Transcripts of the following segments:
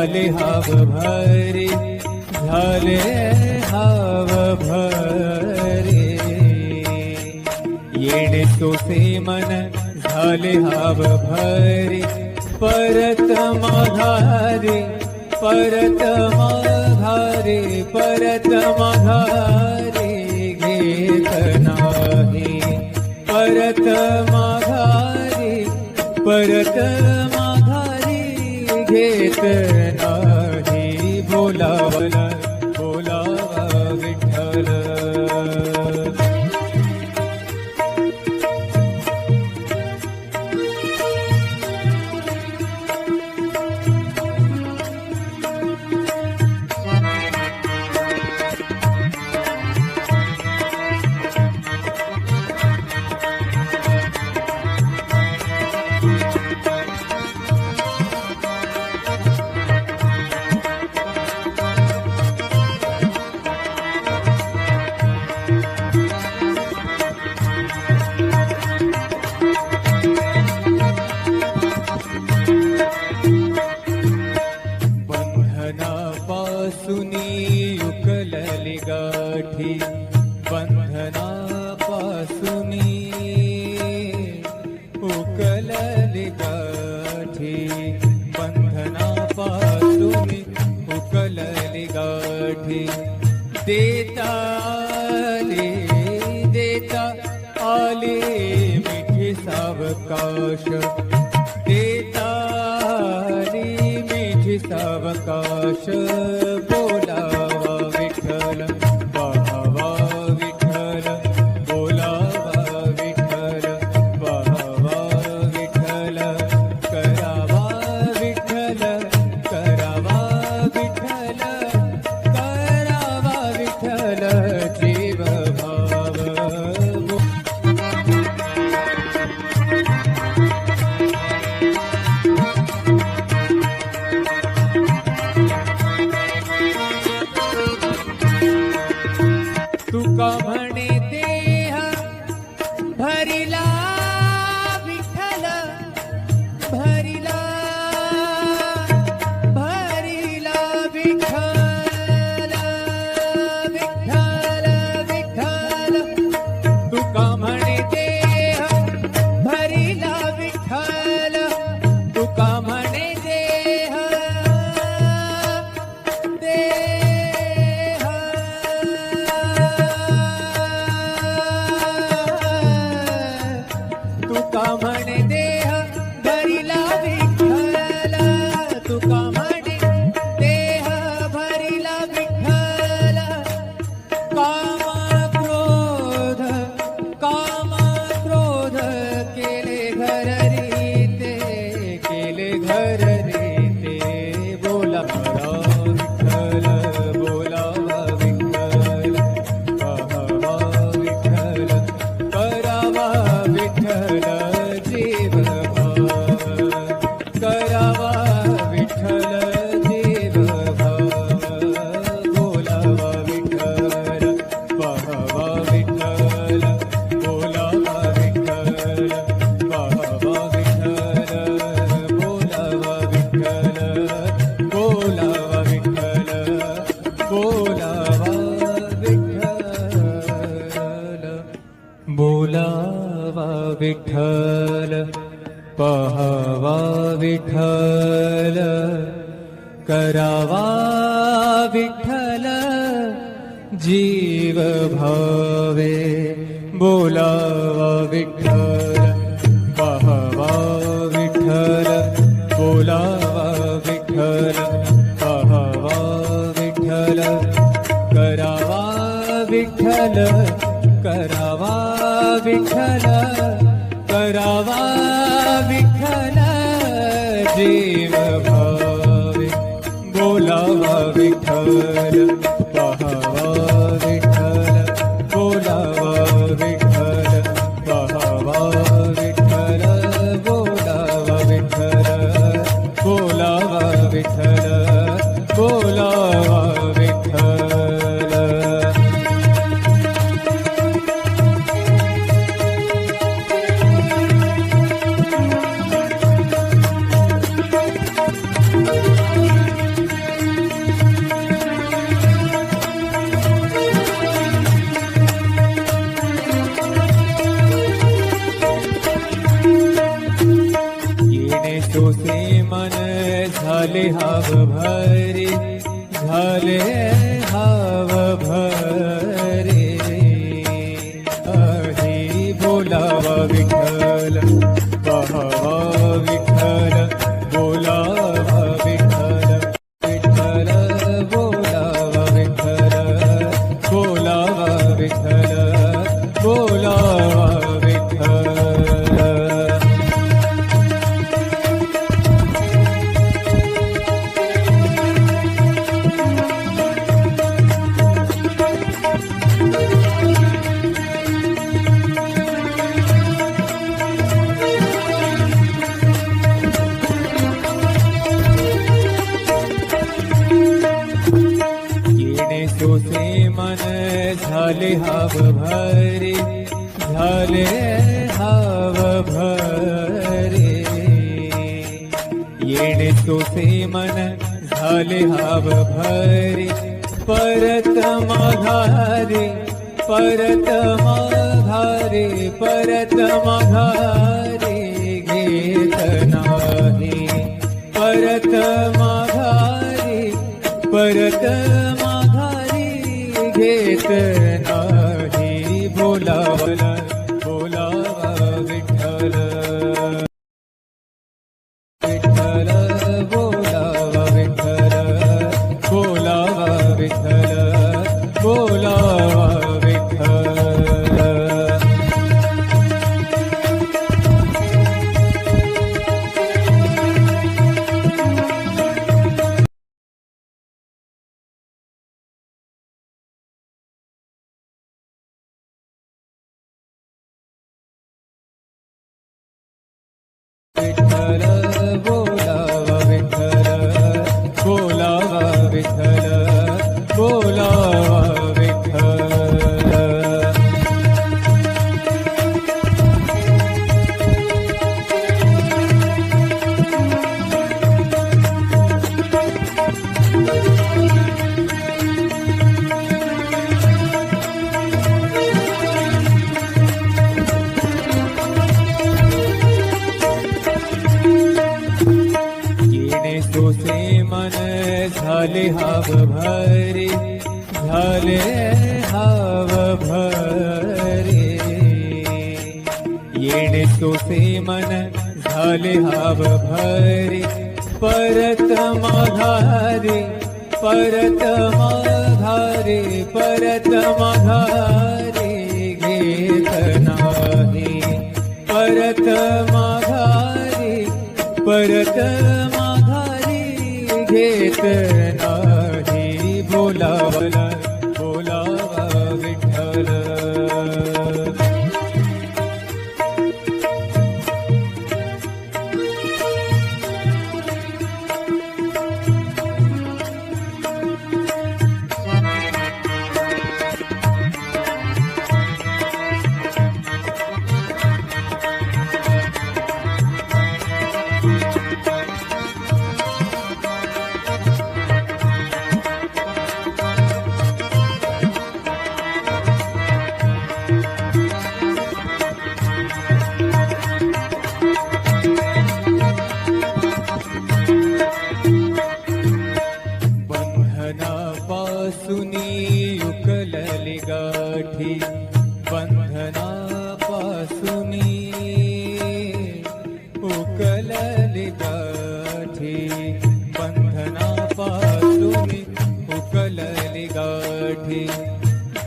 झाले हाव भरे, झाले हाव भरे. येणे सोसे मन झाले हाव भरे, परत माघारे, परत माघारे, परत माघारे घेत नाही. परत माघारे, परत माघारे घेत नाही. बोलावला बोलावा विठ्ठल. बंधनापासूनी उकलली गाठी, बंधनापासूनी उकलली गाठी, बंधनापासूनी उकलली गाठी. देता आले, देता आले मिठी सावकाश, देता आली मिठी सावकाश. बोलावा विठ्ठल, पाहावा विठ्ठल, बोलावा विठ्ठल, पाहावा विठ्ठल. करावा विठ्ठल, करावा विठ्ठल, करावा विठ्ठल जीव भाव. तुका म्हणे देह भरिला विठ्ठल, भरिला भरिला विठ्ठल, विठ्ठल विठ्ठल. तुका म्हणे देह भरिला विठ्ठल, तुका म्हणे देह देह. तुका म्हणे देह भरिला विठ्ठल, तुका म्हणे देह भरिला विठ्ठल. काम क्रोध, काम क्रोध केले घर रीते, केले घर रीते. बोलावा विठ्ठल, बोलावा विठ्ठल, पाहावा विठ्ठल, करावा विठ्ठल जीव भाव. करावा विठ्ठल जीव भाव. बोलावा विठ्ठल, पाहावा विठ्ठल, बोलावा विठ्ठल, पाहावा विठ्ठल, बोलावा विठ्ठल, बोलावा विठ्ठल, बोलावा विठ्ठल. बोलावा विठ्ठल, पाहावा विठ्ठल, करावा विठ्ठल जीव भावे. बोलावा विठ्ठल, पाहावा विठ्ठल, बोलावा विठ्ठल, पाहावा विठ्ठल, करावा विठ्ठल, करावा विठ्ठल, करावा विठ्ठल जीव भावे. बोलावा विठ्ठल, पाहावा विठ्ठल, बोलावा विठ्ठल, पाहावा विठ्ठल, बोलावा विठ्ठल, बोलावा विठ्ठल, बोलावा विठ्ठल. झाले हाव भरे, झाले हाव भरे. अरे बोलावा विठ्ठल, पाहावा विठ्ठल, बोलावा विठ्ठल. विठ्ठल बोलावा विठ्ठल, बोलावा विठ्ठल, बोलावा विठ्ठल. सोसे मन झाले हाव भरे, झाले हाव भरे. येणे सोसे मन झाले हाव भरे, परत माघारे, परत माघारे, परत माघारे घेत नाही. परत माघारे, परत घेत नाही. बोलावला बोलावा विठ्ठल, विठ्ठल बोलावा विठ्ठल, बोलावा विठ्ठल, बोलावा विठ्ठल. विठ्ठल बोलावा विठ्ठल, बोलावा विठ्ठल, बोलावा विठ्ठल. सोसे मन झाले हाव भरे, झाले हाव भरे. येणे सोसे मन झाले हाव भरे, परत माघारे, परत माघारे, परत माघारे घेत नाही. परत माघारे, परत घेत नाही. बोलावला बोलावा विठ्ठल. बंधनापासूनी उकलली गाठी, बंधनापासूनी उकलली गाठी, बंधनापासूनी उकलली गाठी.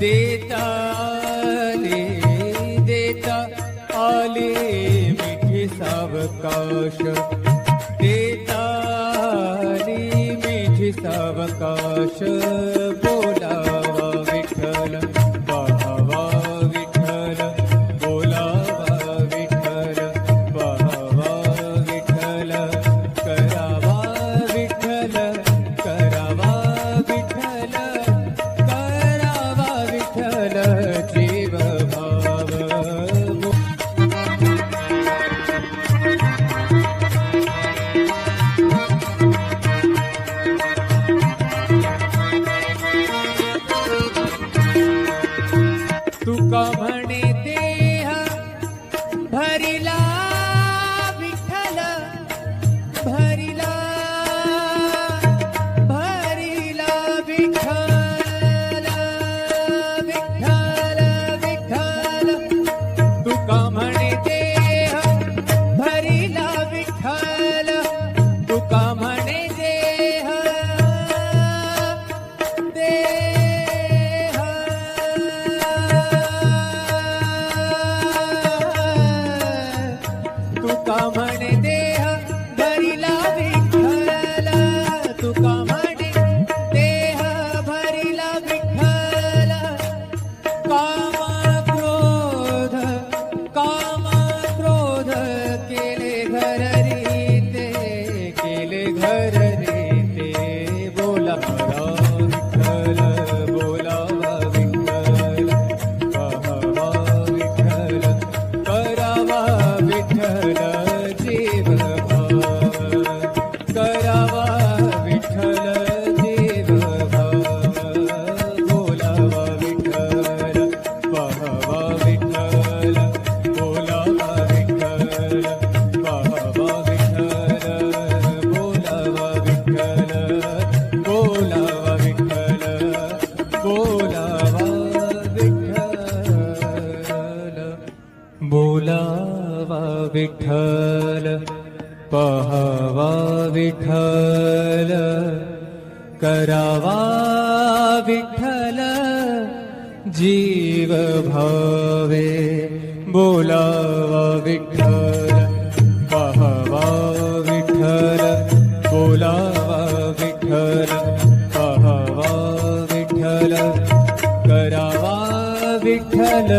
देता आले, देता आले मिठी सावकाश, देता आली मिठी सावकाश. बोलावा विठ्ठल, पाहावा विठ्ठल, बोलावा विठ्ठल, पाहावा विठ्ठल, करावा विठ्ठल, करावा विठ्ठल, करावा विठ्ठल जीव भाव. तुका म्हणे देह भरिला विठ्ठल, भरिला बोलावा विठ्ठल, पहावा विठ्ठल, करावा विठ्ठल जीव भावे. बोलावा विठ्ठल, पहावा विठ्ठल, बोलावा विठ्ठल, पहावा विठ्ठल, करावा विठ्ठल,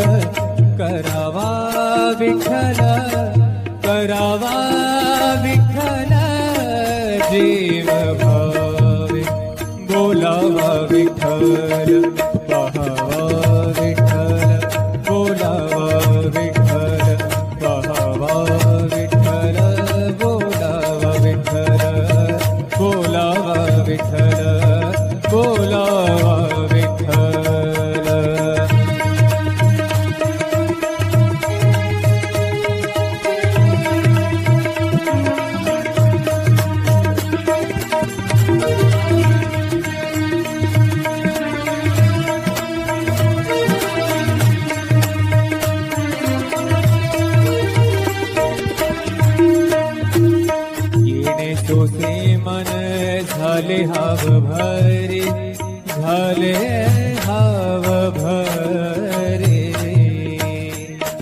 करावा विठ्ठल, करावा विठ्ठल जीव भावे. बोलावा विठ्ठल, पहावा विठ्ठल, बोलावा विठ्ठल, पहावा विठ्ठल, बोलावा विठ्ठल, बोलावा विठ्ठल, बोलावा विठ्ठल. तोसे मन झाले हाव भरे, झाले हाव भरे.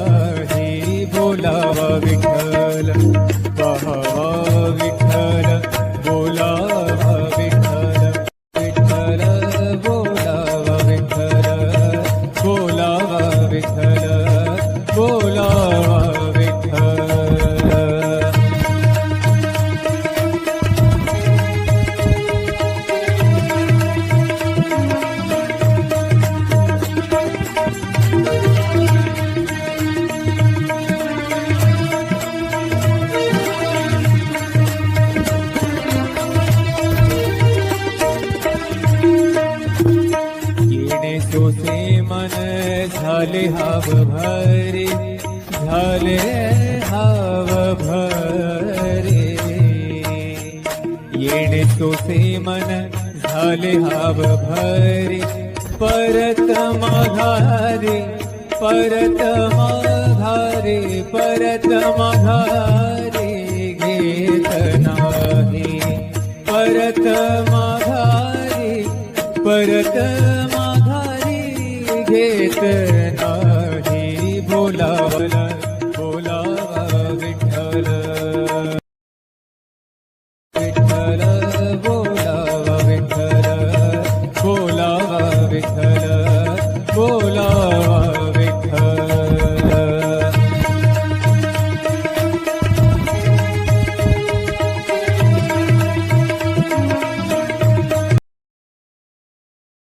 अहे बोलावा विठ्ठल, पहावा विठ्ठल, बोलावा विठ्ठल, विठ्ठल बोलावा विठ्ठल, बोलावा विठ्ठल, बोलावा विठ्ठल. तोसे मन झाले हाव भरे, झाले हाव भरे. येणे तोसे मन झाले हाव भरे, परत माघारे, परत माघारे, परत माघारे घेत नाही. परत माघारे, परत घेत नाही. बोलावला बोलावा विठ्ठल, विठ्ठल बोलावा विठ्ठल, बोलावा विठ्ठल, बोलावा विठ्ठल.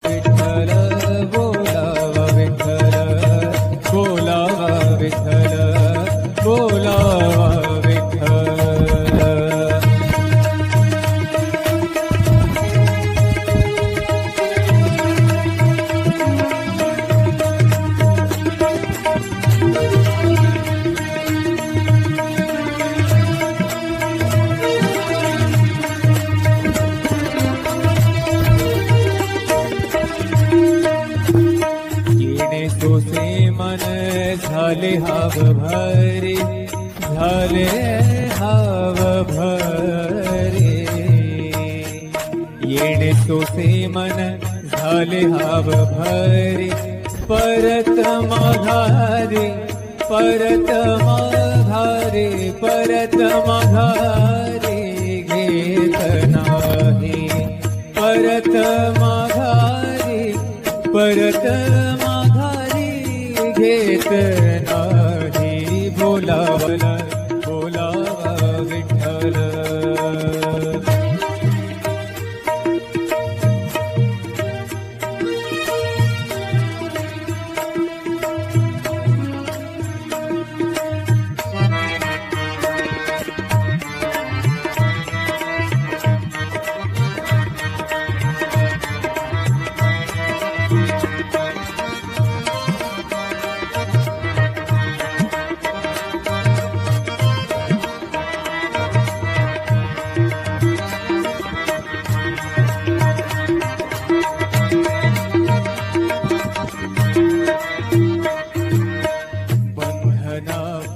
विठ्ठल बोलावा विठ्ठल, बोलावा विठ्ठल, बोलावा विठ्ठल. तोसे मन झाले हाव भरे, झाले हाव भरे. येणे तोसे मन झाले हाव भरे, परत माघारे, परत माघारे, परत माघारे घेत नाही. परत माघारे, परत घेत नाही. बोलावला बोलावा विठ्ठल.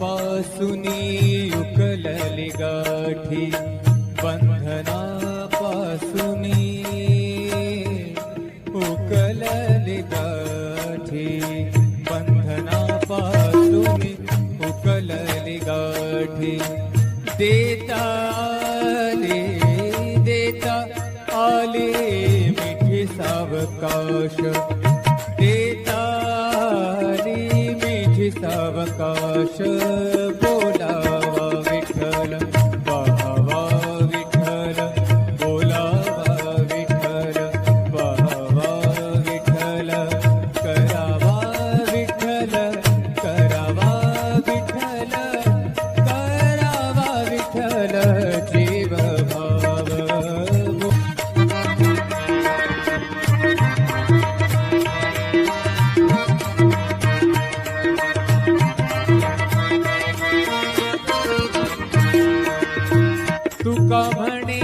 पासुनी उकलली गाठी बंधना पासुनी उकलली गाठी बंधना पासुनी उकलली गाठी देता आले मिठी सावकाश देता आली मिठी सावकाश बोलावा विठ्ठल पाहावा विठ्ठल बोलावा विठ्ठल पाहावा विठ्ठल करावा विठ्ठल करावा विठ्ठल करावा विठ्ठल जीव भाव तुका म्हणे